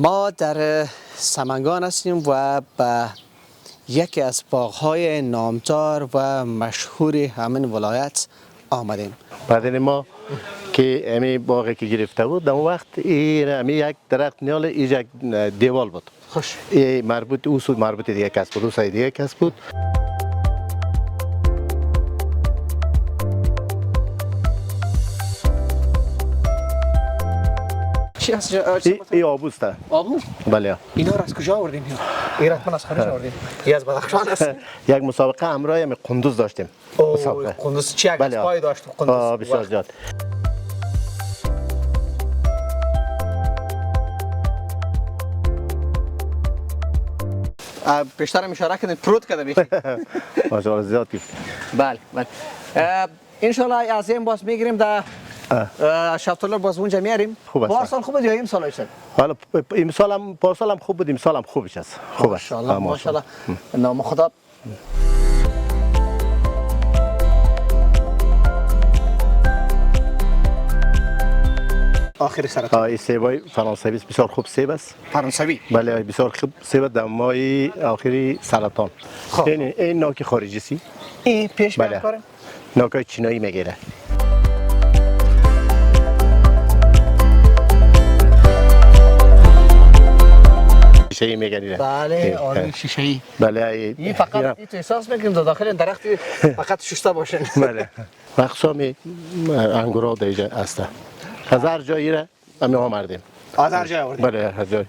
ما در سمنگان هستیم و به یکی از باغ‌های نامدار و مشهور همین ولایت آمدیم. بعد ما که امی باغی که گرفته بود در اون وقت امی یک درخت نیال یک دیوال بود. خوش. مربوط اصول مربوط دیگه کس بود، اصول دیگه کس بود. چی هست؟ این آبوسته. آبو؟ بله. اینا را از کجا آوردین؟ این حتما از خارج آوردین. این از بدخشان است. یک مسابقه همراه هم قندوز داشتیم. مسابقه. قندوز چی یک پای داشت قندوز؟ بسیار زیاد. بیشتر اشاره کردین پروت کرده بیخی. ماشاءالله زیاد گفت. بله بله. ان شاء الله از این باز میگیریم در شفتالو باز اونجا میاریم. پارسال خوب بود یا این سال ایست؟ حالا امسال هم پارسال هم خوب بود، امسال هم خوبش است. خوب است. ماشاءالله. نام خدا. آخر سرطان. این سیبای فرانسوی بسیار خوب سیب است. فرانسوی. بله بسیار خوب سیب در ماه آخری سرطان. این نوک خارجی سی. این پیش میاد. نوکای چینایی میگیره. شیشه‌ای میگیره. بله آره شیشه‌ای. بله این فقط این احساس میکنیم داخل درخت فقط شسته باشن. بله. اقسام انگورا دیگه است. هزار جایی را همه آوردیم. هزار جای آوردیم. بله هزار.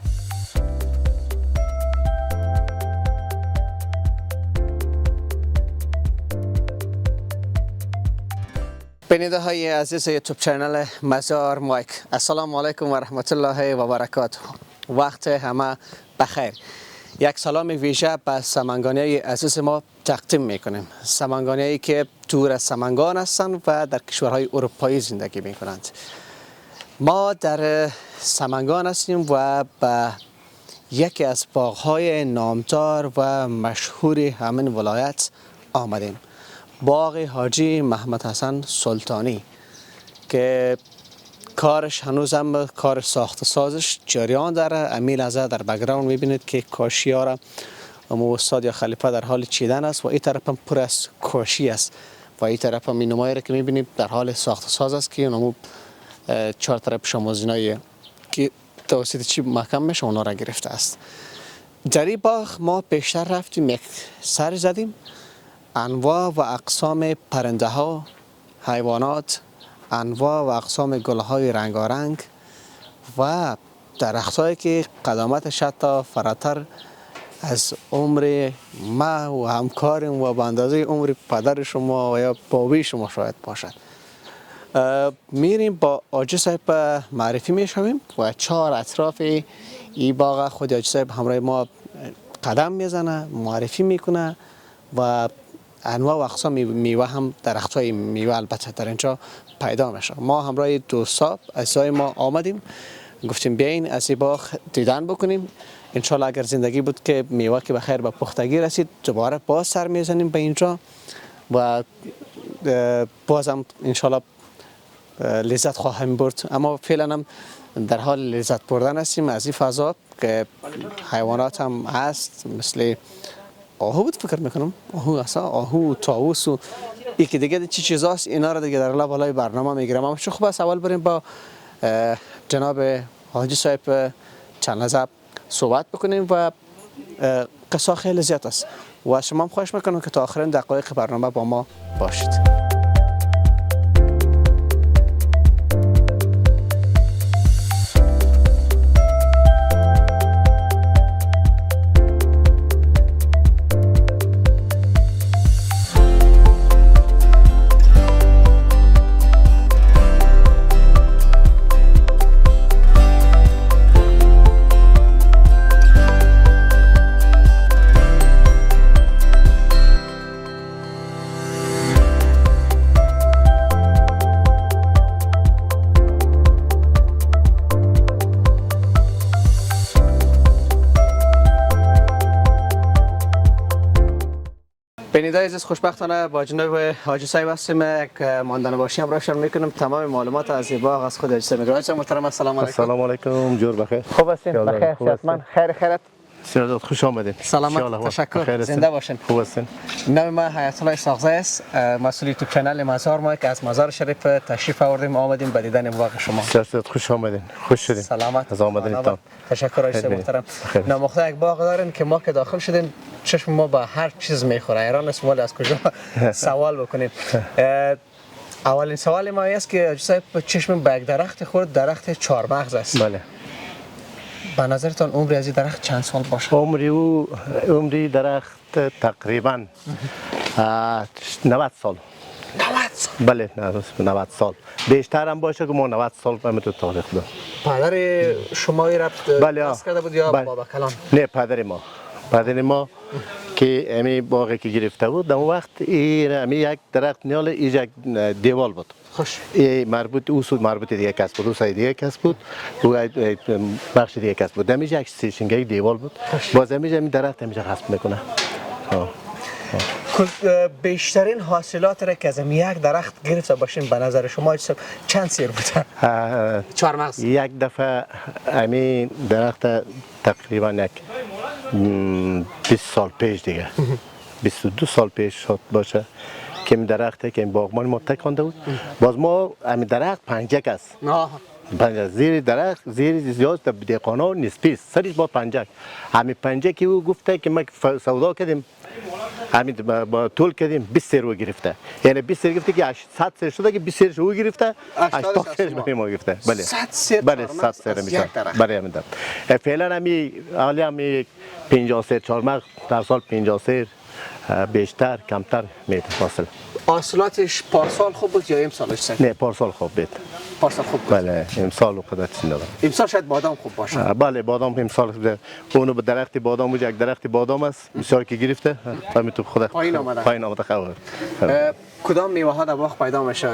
بیننده های عزیز یوتیوب چینل مزار مایک، السلام علیکم و رحمت الله و برکاته. وقت همه بخیر. یک سلام ویژه به سمنگانی عزیز ما تقدیم میکنیم. سمنگانی که دور از سمنگان هستند و در کشورهای اروپایی زندگی میکنند. ما در سمنگان هستیم و به یکی از باغ‌های نامدار و مشهور همین ولایت آمدیم. باغ حاجی محمد حسن سلطانی که کارش هنوز هم کار ساخت سازش جریان داره. امیل از در بک‌گراند میبینید که کاشی ها را استاد یا خلیفه در حال چیدن است و این طرف هم پر از کاشی است و این طرف هم این نمایی را که میبینید در حال ساخت ساز است که اونمو چهار طرف شمازینایی که توسط چی محکم میشه اونا را گرفته است. در این باغ ما بیشتر رفتیم یک سر زدیم. انواع و اقسام پرنده ها، حیوانات، انواع و اقسام گل های رنگارنگ و درخت هایی که قدامتش حتی فراتر از عمر ما و همکارم و به اندازه عمر پدر شما و یا بابی شما شاید باشد. میریم با حاجی صاحب معرفی میشویم و چهار اطراف این باغ خود حاجی صاحب همراه ما قدم میزنه، معرفی میکنه و انواع و اقسام میوه هم درخت های میوه البته در اینجا پیدا میشه. ما همراه دوستا عزیزای ما آمدیم، گفتیم بیاین از این باغ دیدن بکنیم. انشالله اگر زندگی بود که میوه که بخیر به پختگی رسید دوباره باز سر میزنیم به اینجا و بازم انشالله لذت خواهیم برد. اما فعلا هم در حال لذت بردن هستیم از این فضا که حیوانات هم هست مثل آهو بود فکر میکنم، آهو اصلا آهو طاووس و یکی دیگه چی چیزاست. اینا رو دیگه در بالای برنامه میگیرم. اما خوب است اول بریم با جناب حاجی صاحب چند لحظه صحبت بکنیم و قصه خیلی زیاد است و شما هم خواهش میکنم که تا آخرین دقایق برنامه با ما باشید. بیننده عزیز خوشبختانه با جناب حاجی صاحب هستیم. یک ماندن باشی همراهشان میکنیم. تمام معلومات از این باغ از خود حاجی صاحب میگیرم. حاجی محترم السلام علیکم. السلام علیکم. جور بخیر. خوب هستین؟ بخیر صحتمند. خیرت. سیادت خوش آمدید. سلامت. تشکر. زنده باشین. خوب هستین. نام من حیات الله اسحاقزی است. مسئول یوتیوب کانال مزار مایک از مزار شریف تشریف آوردیم آمدیم به دیدن باغ شما. سیادت خوش آمدین. خوش شدین. سلامت. از آمدنتان. تشکر حاجی صاحب محترم. نامخته یک باغ دارین که ما که داخل شدیم چشم ما به هر چیز میخوره. ایران است ولی از کجا سوال بکنیم. اولین سوال ما است که حاجی صاحب چشم به یک درخت خورد، درخت چهارمغز است. بله. به نظرتان عمر از این درخت چند سال باشه؟ عمری درخت تقریبا 90 سال. 90 سال. بله 90 سال. بیشتر هم باشه که ما 90 سال همینطور تاریخ داریم. پدر شما ای رفت درست کرده بود یا بابا کلان؟ نه پدر ما که امی باغی که گرفته بود در وقت امی یک درخت نیال یک دیوال بود. خوش. مربوط دیگه کس بود، او دیگه کس بود، او بخش دیگه کس بود. دمیج یک سیشنگی دیوال بود. باز دمیج امی درخت همیشه حسب میکنه. بیشترین حاصلات را که از یک درخت گرفته باشین به نظر شما چند سیر بوده؟ چهارمغز. یک دفعه امی درخت تقریبا یک 20 سال پیش دیگه 22 سال پیش شد باشه که این درخته که این باغبان ما تکانده بود. باز ما این درخت پنجک است. زیر درخت زیر زیاد دیقانا نسبی است. سرش با پنجک. همین پنجکی او گفته که ما سودا کردیم. همین با طول کردیم 20 سر گرفته. یعنی 20 سر گرفته که 100 سر شده که 20 سرش او گرفته. 80 سرش به ما گرفته. بله. 100 سر. بله 100 سر میشه. بله همین درخت. فعلا همی 50 سر چهارمغز در سال 50 سر بیشتر کمتر میده حاصل. حاصلاتش پارسال خوب بود یا امسالش سر؟ نه پارسال خوب بود. پارسال خوب بود. بله امسال قدرت ندارم. امسال شاید بادام خوب باشه. بله بادام امسال اونو به درخت بادام بود. یک درخت بادام است بسیار که گرفته همین تو خود پایین آمده خبر. کدام میوه ها در باغ پیدا میشه؟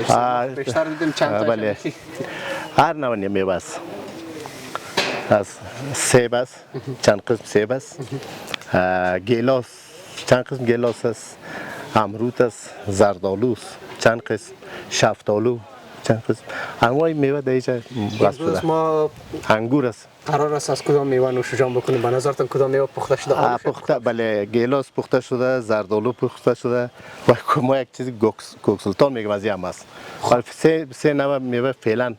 بیشتر دیدیم چند تا. بله هر نوع میوه است. از سیب است چند قسم سیب است. گیلاس چند قسم گیلاس است. امرود است، زردآلو است، چند قسم شفتالو، چند قسم انواع میوه در اینجا وصف شده. ما انگور است. قرار است از کدام میوه نوش جان بکنیم؟ به نظرتان کدام میوه پخته شده؟ پخته بله گیلاس پخته شده، زردآلو پخته شده و ما یک چیزی کوکسلتان میگیم از این هم است. سه نوع میوه فعلا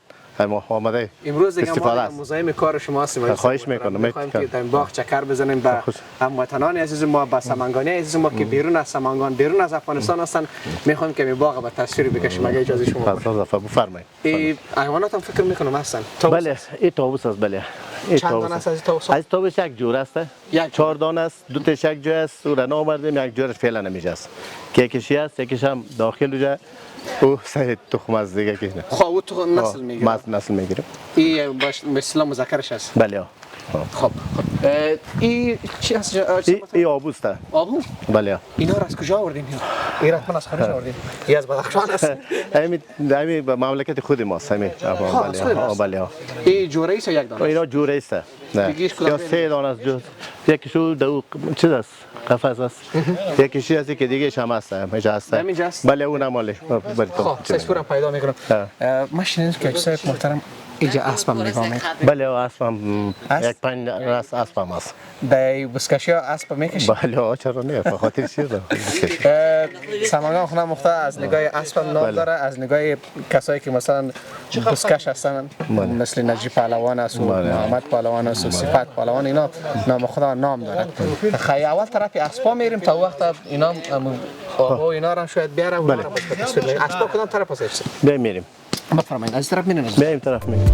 آماده امروز دیگه ما مزاحم کار شما هستیم. خواهش میکنم میخوایم که در باغ چکر بزنیم به هموطنان عزیز ما، به سمنگانی عزیز ما که بیرون از سمنگان بیرون از افغانستان هستن. میخوایم که می باغ به تصویر بکشیم اگه اجازه شما باشه. بفرمایید. این حیوانات هم فکر میکنم هستن. بله این طاووس است. بله چند دانه است از طاووس؟ از طاووس یک جور است. 4 دانه است. دو تاش یک جای است. او را نامردیم یک جورش فعلا نمیجه است. که یکیش است یکیش هم داخل وجه او سه تخم از دیگه که نه. خب او تو نسل میگیره. نسل میگیره. این باش مثلا مذکرش است. بله. خب این چی هست؟ این آبو است. آبو؟ بله. اینا را از کجا آوردین؟ این حتما از خارج آوردین. این از بدخشان است. همین مملکت خود ماست. همین. بله. این جوره است یا یک دانه؟ اینا جوره است. نه. یا 3 دانه است جور. یکیشو دو چیز است. قفس است. یکیشی است که دیگه شما است. همینجا است. بله اون ماله. خب تصویرم پیدا میکنم. ما شنیدم که صاحب محترم اینجا اسبم نگاه میکنم. بله اسبم یک 5 راس اسبم است. به بسکشی اسب میکشید؟ بله چرا نه به خاطر چیز سمنگان خونه مخته از نگاه اسبم نام داره، از نگاه کسایی که مثلا بسکش هستن مثل نجیب پهلوان است و محمد پهلوان است و صفت پهلوان اینا نام خدا نام داره. خیلی اول طرف اسبا میریم تا وقت اینا آبا اینا را شاید بیاره و اسبا کدام طرف است؟ میریم. بفرمایید از طرف میریم. بریم طرف میریم.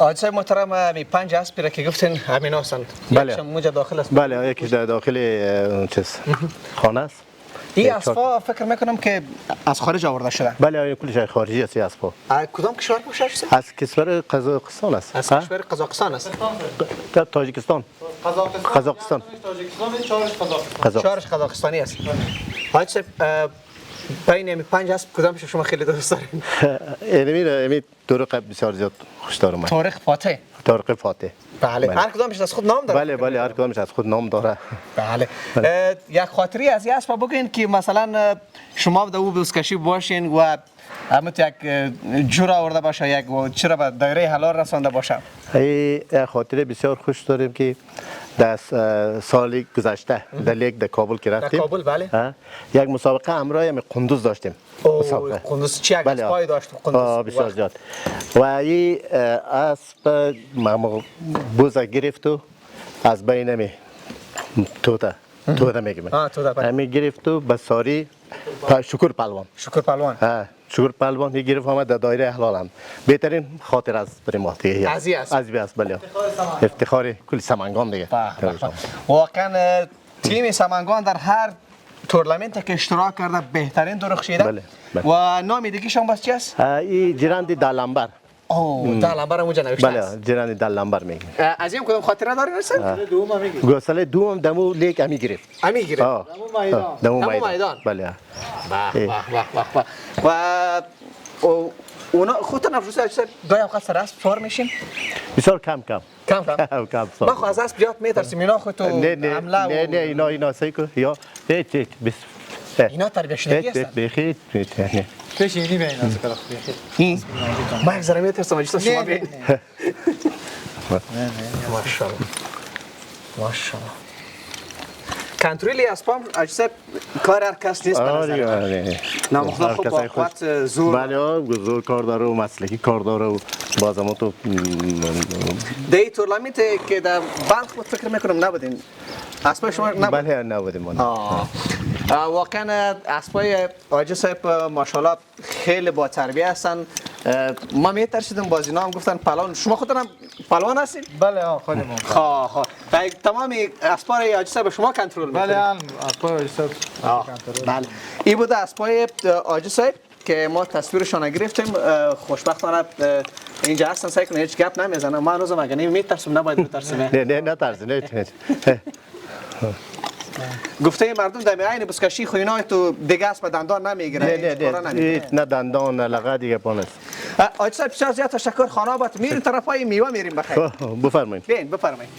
حاج صاحب محترم می 5 اسبی را که گفتین همین هستند. بله. یکشم موجه داخل است. بله یکی در داخل چیز خانه است. این اسبا فکر میکنم که از خارج آورده شده. بله این کلش خارجی است اسبا. کدام کشور باشه؟ از کشور قزاقستان است. از کشور قزاقستان است. تاجیکستان. قزاقستان. چهارش قزاقستانی است. حاج صاحب بین این 5 اسب کدامش شما خیلی دوست دارین؟ امی طارق بسیار زیاد خوش دارم. طارق فاتح. طارق فاتح. بله. هر کدامش از خود نام داره. بله بله هر کدامش از خود نام داره. بله. یک خاطری از این اسب بگین که مثلا شما در او بزکشی باشین و همت یک جور آورده باشه یک چرا به دایره حلال رسانده باشه. این خاطره بسیار خوش داریم که در سال گذشته در لیگ در کابل که رفتیم. در کابل بله. یک مسابقه همراه هم قندوز داشتیم. مسابقه. قندوز چی یک اسبای داشت قندوز. بسیار زیاد. و این اسب ما بوزه گرفت و از بین می توته میگیم. می گرفت و به ساری شکر پهلوان. شکر پهلوان. شکر پهلوان هی گرفت آمد در دایره حلال هم. بهترین خاطر از برای ما دیگه. از است بله. افتخار کل سمنگان دیگه. واقعا تیم سمنگان در هر تورنمنت که اشتراک کرده بهترین درخشیده. بله. و نام دیگه شما باز چی است؟ این جراندی دلنبر. دلنبر اونجا نوشته است. بله جراندی دلنبر میگیم. از این کدام خاطره دارین اصلا؟ گسله دوم دمو لیک امی گرفت. امی گرفت. دمو میدان. بله. و اونا خودتون افروزه اجسا دو وقت سر اسب سوار میشین؟ بسیار کم ما خو از اسب زیاد میترسیم اینا خودتو حمله نه اینا سیکو یا هیچ اینا تربیه شدگی هستن؟ بخیر بشینی به اینا سکرخ این ما یک ذره میترسم اجسا شما بین نه ماشاءالله کنترلی اسبام اجسا کار هر کس نیست به نظر من خدا خوب با قوت زور بله زور کار داره و مسلکی کار داره و باز ما تو دی تورنمنت که در بلخ بود فکر میکنم نبودین اسبای شما نبود؟ بله نبودیم واقعا اسبای حاج صاحب ماشاءالله خیلی با تربیه هستن ما میترسیدم باز اینا هم گفتن پهلوان شما خودتون هم پهلوان هستین؟ بله خودمون تمام اسبای حاج صاحب شما کنترل میکنید؟ بله اسبای حاج صاحب کنترل. بله این بوده اسبای حاج صاحب که ما تصویرشان گرفتیم خوشبختانه اینجا هستن سعی کنید هیچ گپ نمیزنن ما هنوز مگه میترسم نباید بترسیم نه ترسین گفته مردم در عین بسکشی خو اینا تو دیگه اسب دندان نمیگیره نه دندان نه لغه دیگه پانست حاج صاحب بسیار زیاد تشکر خانه آباد میریم طرفای میوه میریم بخیر بفرمایید بفرمایید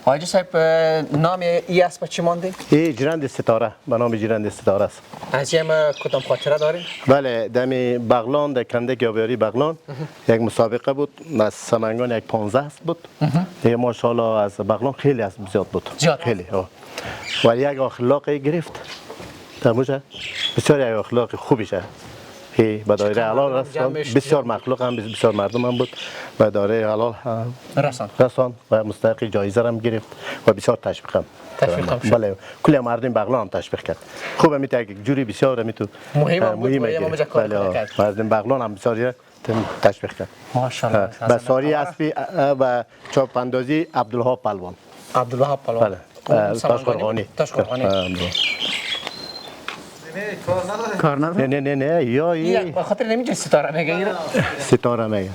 حاج صاحب نام ای اسب چی مانده؟ این جراند ستاره به نام جراند ستاره است. از این کدام خاطره دارین؟ بله دمی بغلان در کنده گیاهیاری بغلان یک مسابقه بود از سمنگان یک 15 است بود. دیگه ماشاءالله از بغلان خیلی از زیاد بود. خیلی و یک اخلاقی گرفت. تموشه بسیار یک اخلاق خوبی شه. به دایره حلال رسان بسیار مخلوق هم بسیار مردم هم بود و دایره حلال رسان و مستحق جایزه هم گرفت و بسیار تشویق هم بله کلی مردم بغلان هم تشویق کرد خوبه میته یک جوری بسیار میتو مهمه بله مردم بغلان هم بسیار تشویق کرد ماشاءالله به ساری اسبی و چاپ اندازی عبدالوهاب پهلوان بله تاشقرغانی کار نداره؟ نه یا این خاطر نمیشه ستاره میگه ستاره میگه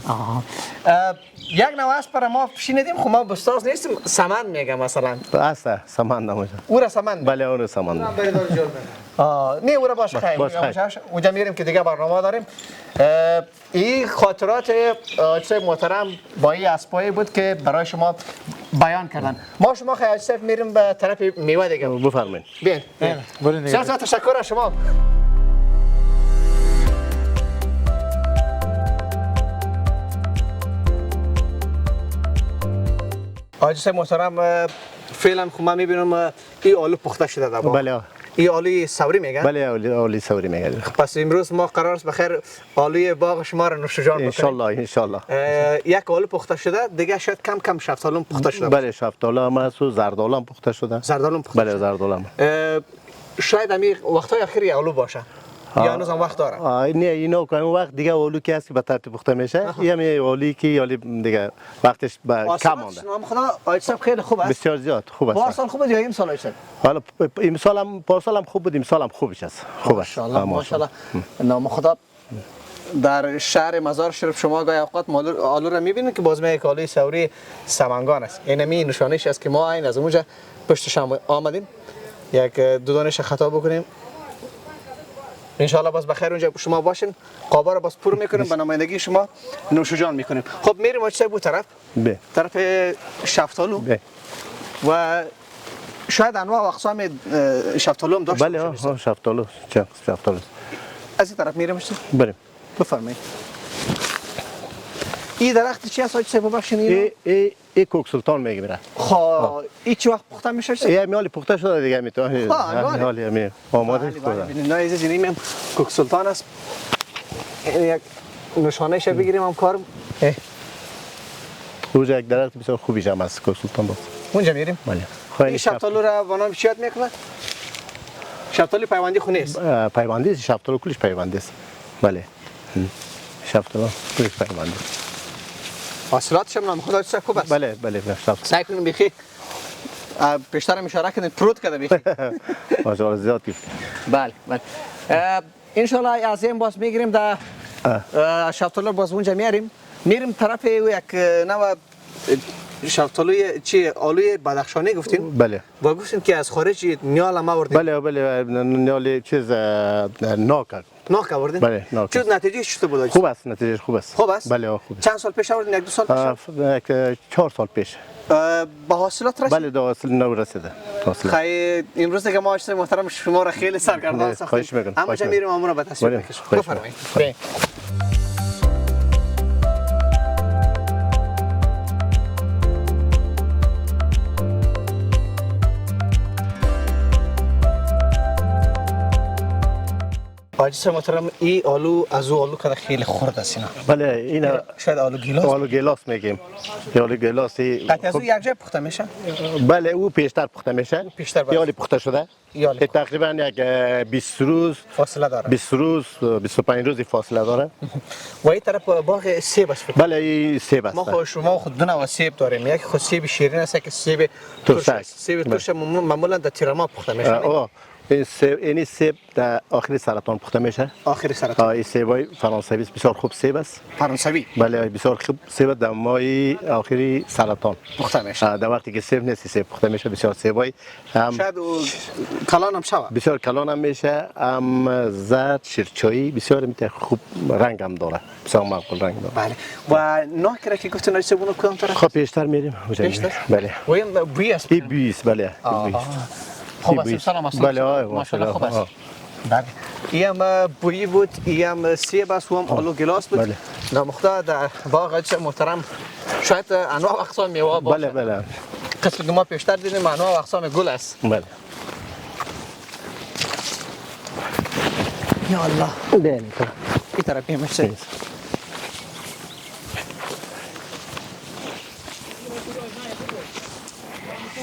یک نوع اسب پر ما شنیدیم خب ما بستاز نیستیم سمن میگه مثلا اصلا سمن نمیشه او را سمن بله اون سمن نه او را باش خیر اونجا میریم که دیگه برنامه داریم این خاطرات حاج صاحب محترم با این اسبایی بود که برای شما بیان کردن ما شما حاج صاحب میریم به طرف میوه دیگه بفرمایید بین بسیار تشکر از شما حاجی صاحب محترم فعلا خب من میبینم این آلو پخته شده در باغ. بله این آلوی سوری میگن؟ بله آلی سوری میگه. پس امروز ما قرار است بخیر آلوی باغ شما رو نوش جان بکنیم. ان شاء الله. یک آلو پخته شده، دیگه شاید کم کم شفتالو پخته شده. بله شفتالو هم هست و زردالو هم پخته شده. زردالو پخته. بله زردالو هم. شاید همین وقتای اخیری آلو باشه. یا هنوز هم وقت داره؟ نه اینا که وقت دیگه آلو که هست که به ترتیب پخته میشه. این آلویی که آلی دیگه وقتش کم مونده. نام خدا حاجی صاحب خیلی خوب است. بسیار زیاد خوب است. پارسال خوب بود یا امسال حاجی صاحب؟ حالا امسال هم پارسال هم خوب بود، امسال هم خوبش است. خوب است. ماشاءالله. نام خدا در شهر مزار شریف شما گاهی اوقات آلو را میبینید که باز یک آلوی سوری سمنگان است. اینمی نشانش است که ما این از اونجا پشتش آمدیم. یک دو دانش خطا بکنیم. ان شاء الله باز بخیر اونجا شما باشین. قابا رو باز پر میکنیم، به نمایندگی شما نوش جان میکنیم. خب میریم حاجی صاحب طرف. به طرف شفتالو. و شاید انواع و اقسام شفتالو هم داشته بله شفتالو از این طرف میریم شد؟ بریم. بفرمایید. این درخت چی است حاجی صاحب ببخشید؟ این کوک سلطان میگه. خب این چه وقت پخته میشه؟ این میالی پخته شده دیگه میتونه. حالی می آماده شده. نه عزیز اینم کوک سلطان است. یک نشانه شه بگیریم هم کارم. اونجا یک درخت بسیار خوبی هم است کوک سلطان باز. اونجا میریم. بله. این شفتالو را وانام چیات میکنه؟ شفتالو پیوندی خونه است. پیوندی شفتالو کلش پیوندی است. بله. شفتالو کلش پیوندی. حاصلاتش هم نام خدا چه خوب است. بله شفتالو. سعی کنیم بخی بیشتر اشاره کنید پروت کرده بخی. ماشاءالله زیاد گفت. بله. ان شاء الله از این باز میگیریم در شفتالو باز اونجا میریم طرف یک نوع شفتالوی چی آلوی بدخشانی گفتین؟ بله. با گفتین که از خارج نیال ما آوردین. بله نیال چیز ناک آوردین؟ بله ناک. چه نتیجه چطور بود؟ خوب است نتیجه خوب است. خوب است؟ بله خوب. چند سال پیش آوردین؟ یک دو سال پیش؟ 4 سال پیش. با حاصلات رسید؟ بله با حاصل نو رسیده. خیلی امروز دیگه ما حاجی محترم شما را خیلی سرگردان ساختیم. خواهش میکنم. اما چه میریم امور به تصویر بکشیم. بفرمایید. حاجی صاحب محترم این آلو از او آلو که خیلی خرد است اینا. بله اینا شاید آلو گیلاس. آلو گیلاس میگیم. آلو گیلاسی. قطعا از او یک جای پخته میشه. بله او پیشتر پخته میشه. پیشتر آلو پخته شده. تقریبا یک 20 روز فاصله داره. 20 روز 25 روز فاصله داره. و این طرف باغ سیب است. بله این سیب است. ما شما خود دو نوع سیب داریم. یک خود سیب شیرین است که سیب ترش. سیب ترش معمولا در تیرما پخته میشه. این سیب در آخر سرطان پخته میشه. آخر سرطان. این سیبای فرانسوی بسیار خوب سیب است. فرانسوی. بله بسیار خوب سیب در ماه آخری سرطان پخته میشه. در وقتی که سیب نیست سیب پخته میشه بسیار سیبای هم شاید کلان هم شود. بسیار کلان هم میشه هم زرد شیرچایی بسیار میته خوب رنگ هم داره بسیار معقول رنگ داره. بله و ناکره که گفتن چه بونو کدام طرف؟ خب پیشتر میریم. بله. و این بوی است. این بوی است بله. خوب است سلام است. بله ماشاءالله خوب است. بله. این هم بویی بود، این هم سیب است و هم آلو گیلاس بود. بله. نامخدا در باغ حاجی محترم شاید انواع و اقسام میوه باشه. بله. قسمی که ما پیشتر دیدیم انواع و اقسام گل است. بله. یا الله. بله. این طرف میشه.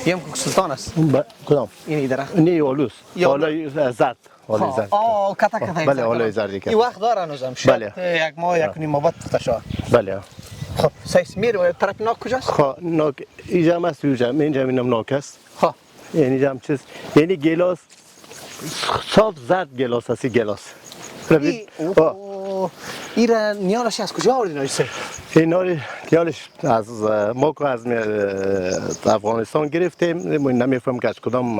یم کوک سلطان است. کدام؟ این درخت. نه آلوست. آلوی زرد. آلوی زرد. کتا. بله آلوی زردی که. این وقت داره هنوزم. بله. یک ماه یک نیم ماه بعد پخته شود. بله. خب سایس میره طرف ناک کجاست؟ خب ناک اینجا هم است اینجا اینم ناک است. خب یعنی هم چیز یعنی گیلاس صاف زرد گیلاس است گیلاس. این نیالش از کجا آوردین آجی؟ این نیالش از ما که از افغانستان گرفتیم نمیفهم که از کدام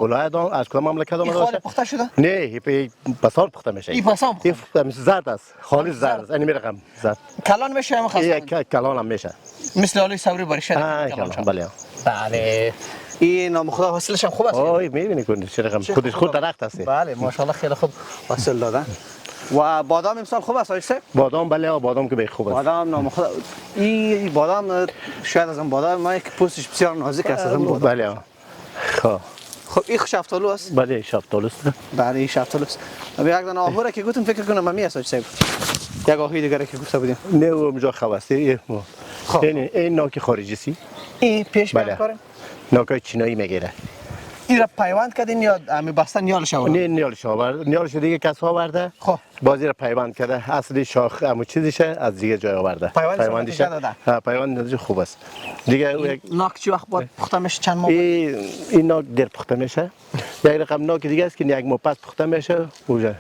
ولایت از کدام مملکت آمده باشه. این پخته شده؟ نه این پسان پخته میشه. این پسان پخته زرد است. خالص زرد است. اینی رقم زرد. کلان میشه هم خاص. کلان هم میشه. مثل آلوی سوری باشه. بله. بله. این نام خدا حاصلش هم خوب است. میبینی کنید چه رقم خودش خود درخت است. بله ماشاءالله خیلی خوب حاصل دادن. و بادام امسال خوب است آیسته؟ بادام بله بادام که به خوب است. بادام نام خدا این بادام شاید از اون بادام ما که پوستش بسیار نازک است از اون بادام. بله خب خب این شفتالو است؟ بله شفتالو است. بله این شفتالو است. یک دانه آهو را که گفتم فکر کنم ممی است آیسته. یک آهوی دیگه که گفته بودیم. نه اونجا خواسته خب این ناک خارجی سی. این پیش بله. می‌کاریم. ناکای چینایی میگیره. این را پیوند کردین یا امی بستن نیالش آورد؟ نه نیالش آورد. نیالش دیگه کس آورده. خب بازی را پیوند کرده. اصلی شاخ امو چیزیشه از دیگه جای آورده. پیوندش داده. ها پیوند خوب است. دیگه یک ناک چی وقت باید پخته میشه چند ماه؟ این ناک در پخته میشه. یک رقم ناک دیگه است که یک ماه پس پخته میشه. اونجا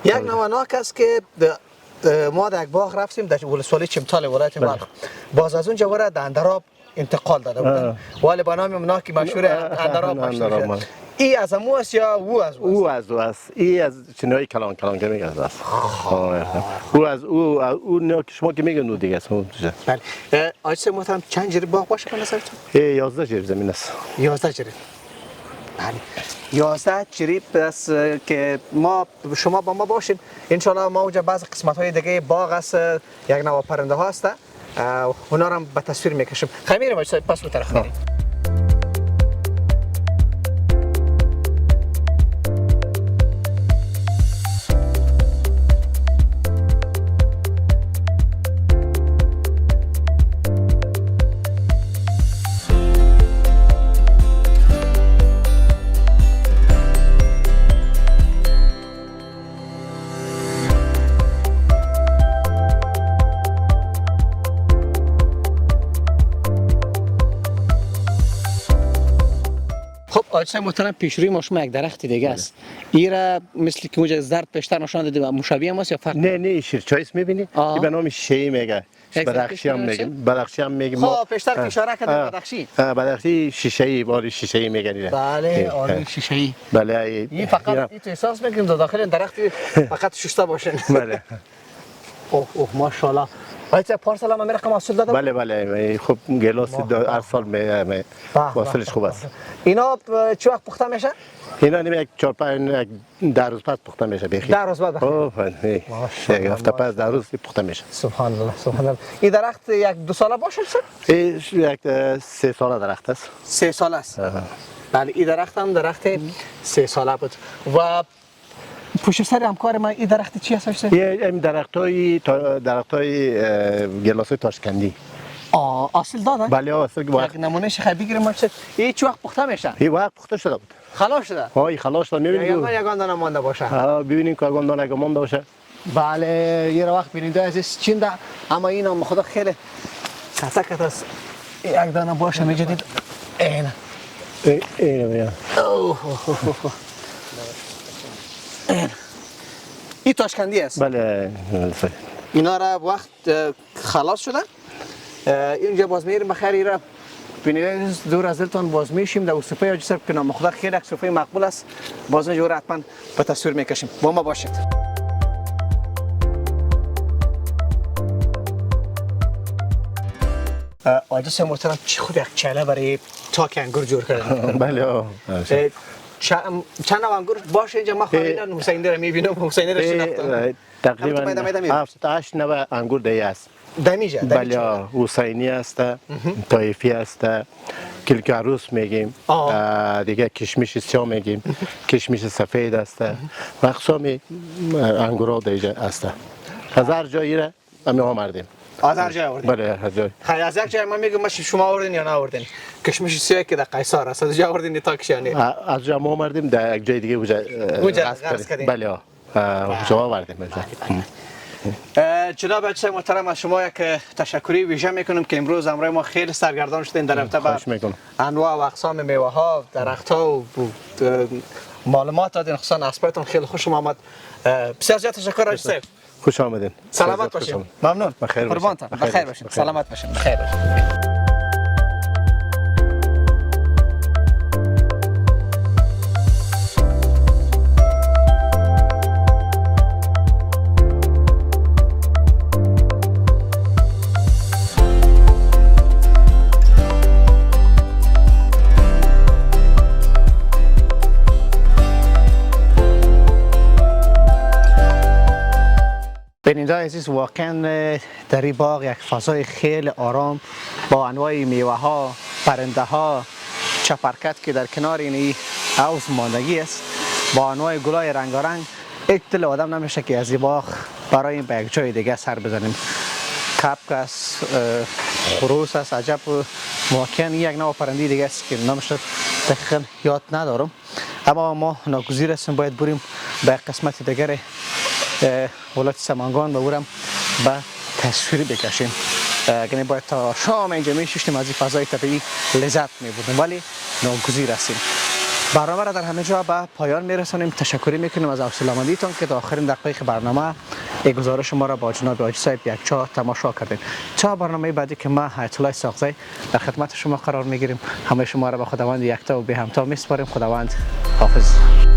یک نوع ناک است که ما در یک باغ رفتیم در ولسوالی چمتال ولایت بلخ. باز از اونجا ورا در اندراب انتقال داده بودن. ولی به نام ناکی مشهور اندراب مشهور شد. ای از امو است یا او از او از او است. ای از چنای کلان که میگه است. او از او ناک شما که میگن او دیگه است. بله. آجسه محترم چند جری باغ باشه کنه نظرتون؟ 11 جری زمین است. 11 جری. بله. 11 جری پس که شما با ما باشین. ان شاء الله ما اونجا بعض قسمت های دیگه باغ است یک نوع پرنده ها است. اونا رو به تصویر میکشیم. خیلی میریم آجسه پس به طرف میریم. آجسای محترم پیش روی ما شما یک درخت دیگه است. این را مثل که اونجا زرد پیشتر نشان دادی و مشابه هم است یا فرق؟ نه شیرچایس میبینی؟ این به نام شیشه میگه. بدخشی هم میگیم. بدخشی هم میگیم. خب پیشتر که اشاره کردیم بدخشی. بدخشی شیشه‌ای باری شیشه‌ای میگن. بله آره شیشه‌ای. بله این فقط این تو احساس میکنیم داخل درخت فقط شسته باشن. بله. اوه ماشاءالله. آیت پارسال هم رقم حاصل داده؟ بله خب گلاس هر سال می حاصلش خوب است. اینا چه وقت پخته میشه؟ اینا یک 10 روز پس پخته میشه بخیر. 10 روز بعد. اوه یک هفته پس 10 روز پخته میشه. سبحان الله. این درخت یک 2 ساله باشه سر؟ یک 3 ساله درخت است. 3 ساله است. بله این درخت هم درخت 3 ساله بود. و پشت سر همکار من این درخت چی هست؟ این درختای گلاسای تاشکندی. اصل داده؟ بله اصل که یک نمونهش خیلی بگیریم ما چه این چه وقت پخته میشه؟ این وقت پخته شده بود. خلاص شده؟ های خلاص شده میبینید. یگان دانه مانده باشه. ببینید که یگان دانه مانده باشه. بله یه وقت ببینید عزیز چینده اما این هم خدا خیلی کتک است. یک دانه باشه میجدید. اینه این تاشکندی است. بله. اینا را وقت خلاص شده. اینجا باز میریم بخیر ایرا ببینید دور از دلتان باز میشیم در صفحه حاجی صاحب که نام خدا خیلی یک صفحه مقبول است. باز اونجا حتما به تصویر میکشیم. با ما باشید. حاجی صاحب محترم چه خود یک چاله برای تاک انگور جور کردن. بله. چند نوع انگور باشه اینجا ما خواهیدن حسین را میبینم حسین را شناختم. تقریبا 7-8 نوع انگور دیگه است. دمیجه؟ بله حسینی است، طایفی است، کلکاروس میگیم، دیگه کشمش سیاه میگیم، کشمش سفید است و اقسام انگورا دیگه است. هزار جایی را همه آوردیم. از هر جای آوردین؟ بله هر جای. خیلی از یک جای من میگم شما آوردین یا نه آوردین؟ کشمش سیاه که در قیصر است از جای آوردین تا کشانی؟ از جای ما آوردیم در یک جای دیگه اونجا غرس کردیم. بله اونجا آوردیم. جناب حاجی محترم از شما یک تشکری ویژه میکنم که امروز همراه ما خیلی سرگردان شدین در رابطه با انواع و اقسام میوه ها، درخت ها و معلومات دادین. خصوصا اسبایتون خیلی خوشم آمد. بسیار زیاد تشکر حاجی صاحب. خوش آمدین. سلامت باشین. ممنون. قربانتان. بخیر باشین. سلامت باشین. بخیر باشین. بیننده عزیز واقعا در این باغ یک فضای خیلی آرام با انواع میوه ها، پرنده ها، چپرکت که در کنار این حوض ماندگی است با انواع گلای رنگارنگ، یک دل آدم نمیشه که از این باغ برای به یک جای دیگه سر بزنیم. کپک است، خروس است، عجب واقعا یک نوع پرنده دیگه است که نمیشه دقیقا یاد ندارم، اما ما ناگزیر هستیم باید بریم به قسمت دیگر ولایت سمنگان و برم به تصویر بکشیم. یعنی باید تا شام اینجا میشستیم از این فضای طبیعی لذت میبردیم ولی ناگزیر هستیم. برنامه را در همه جا به پایان میرسانیم. تشکر میکنیم از حوصله‌مندیتون که تا آخرین دقایق برنامه گزارش ما را با جناب حاجی صاحب یکجا تماشا کردیم. تا برنامه بعدی که ما آیت الله ساغزی در خدمت شما قرار میگیریم، همه شما را به خداوند یکتا و به همتا میسپاریم. خداوند حافظ.